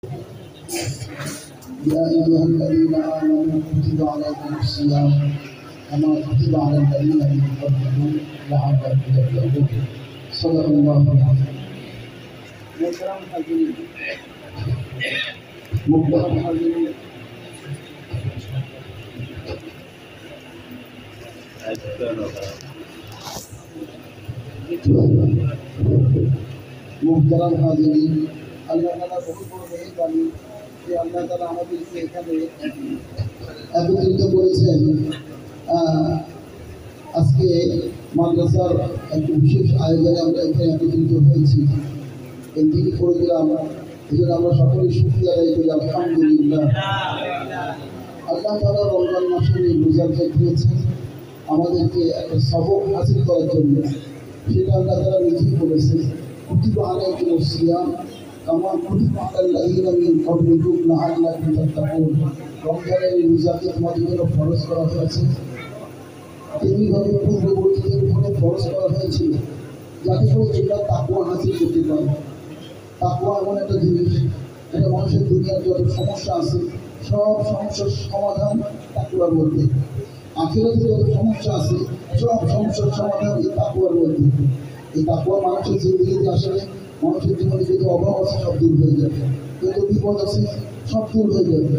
يا أيها الذين آمنوا كتب عليكم الصيام كما كتب على الذين من قبلكم لعلكم تتقون. صدق الله العظيم. محترم حاضرين محترم حاضرين আল্লাহ তাআলা বহু বড় মেহেরবানি যে আল্লাহ তাআলা আমাদেরকে এখানে একত্রিত করেছেন। আজকে মাদ্রাসার একটি বিশেষ আয়োজনে আমরা এখানে একত্রিত হয়েছি। এই দিনই প্রোগ্রাম, এই জন্য আমরা সকলেই শুকরিয়া আদায় করি আলহামদুলিল্লাহ। আল্লাহ তাআলা রমজান মাসের এই রোজাকে দিয়েছেন আমাদেরকে একটা সবক হাসিল করার জন্য। সেটা আল্লাহ তাআলা নিজেই বলেছেন, কুতিবা আলাইকুমুস সিয়াম কামা কুতিবা আলাল্লাযীনা মিন ক্বাবলিকুম লাআল্লাকুম তাত্তাকুন। রমজানের এই রোজাকে তোমাদের জন্য ফরজ করা হয়েছে, তেমনিভাবে পূর্ববর্তীদের উপরে ফরজ করা হয়েছিল যাতে করে তোমরা তাকওয়া হাসিল করতে পারো। তাকওয়া এমন একটা জিনিস, এটা মানুষের দুনিয়ার যত সমস্যা আছে সব সমস্যার সমাধান তাকওয়ার মধ্যে। আখিরাতে যত সমস্যা আছে সব সমস্যার সমাধান এই তাকওয়ার মধ্যে। এই তাকওয়া মানুষের জিন্দেগিতে আসলে মানুষের জীবনে যত অভাব আছে সব দূর হয়ে যাবে, যত বিপদ আছে সব দূর হয়ে যাবে,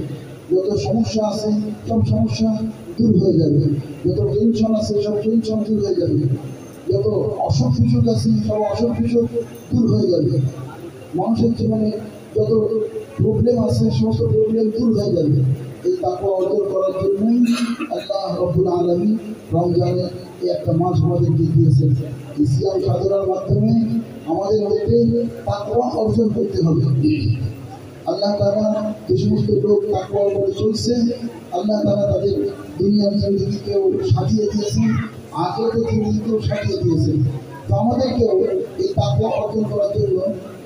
যত সমস্যা আছে সব সমস্যা দূর হয়ে যাবে, যত টেনশন আছে সব টেনশন দূর হয়ে যাবে, যত অসুখ বিসুখ আছে সব অসুখ বিসুখ দূর হয়ে যাবে। মানুষের জীবনে যত প্রবলেম আছে সমস্ত প্রবলেম দূর হয়ে যাবে। এই তাকওয়া অর্জন করার জন্যই আল্লাহ রব্বুল আলামিন রমজানে এই একটা মাস আমাদেরকে দিয়েছেন। এই সিয়াম সাধনার মাধ্যমে আমাদের মধ্যে তাকওয়া অর্জন করতে হবে। আল্লাহ তাআলা যে সমস্ত লোক তাকওয়ার উপরে চলছে আল্লাহ তাআলা তাদের দুনিয়ার জিন্দেগিকেও সাজিয়ে দিয়েছেন, আখিরাতের জিন্দেগিকেও সাজিয়ে দিয়েছেন। তো আমাদেরকেও এই তাকওয়া অর্জন করার জন্য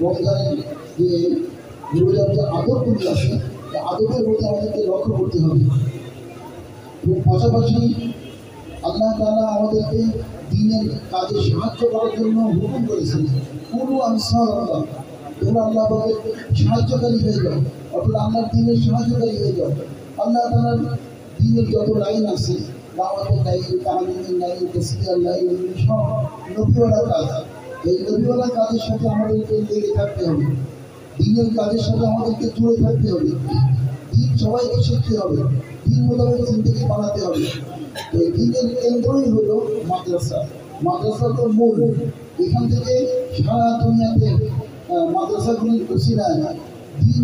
রমজানের যে রোজার যে আদবগুলি আছে এই আদবের মধ্যে আমাদেরকে লক্ষ্য করতে হবে। এবং পাশাপাশি আল্লাহ তাআলা আমাদেরকে দ্বীনের কাজে সাহায্য করার জন্য হুকুম করেছেন, কুনু আনসারাল্লাহ, তোমরা আল্লাহ পাকের সাহায্যকারী হয়ে যাও, অর্থাৎ আল্লাহর দ্বীনের সাহায্যকারী হয়ে যাও। আল্লাহ তাআলার দ্বীনের যত লাইন আছে, দাওয়াতের লাইন, তালিমের লাইন, তাসকিয়ার লাইন, সব নবীওয়ালা কাজ। এই নবীওয়ালা কাজের সাথে আমাদেরকে লেগে থাকতে হবে, দ্বীনের কাজের সাথে আমাদেরকে জুড়ে থাকতে হবে। দ্বীন সবাইকে শিখতে হবে, দ্বীন মোতাবেক জিন্দেগি বানাতে হবে। তো এই দ্বীনের কেন্দ্রই হলো মাদ্রাসা। মাদ্রাসা তো মূল, এখান থেকে সারা দুনিয়াতে মাদ্রাসাগুলির উসিলায় দ্বীন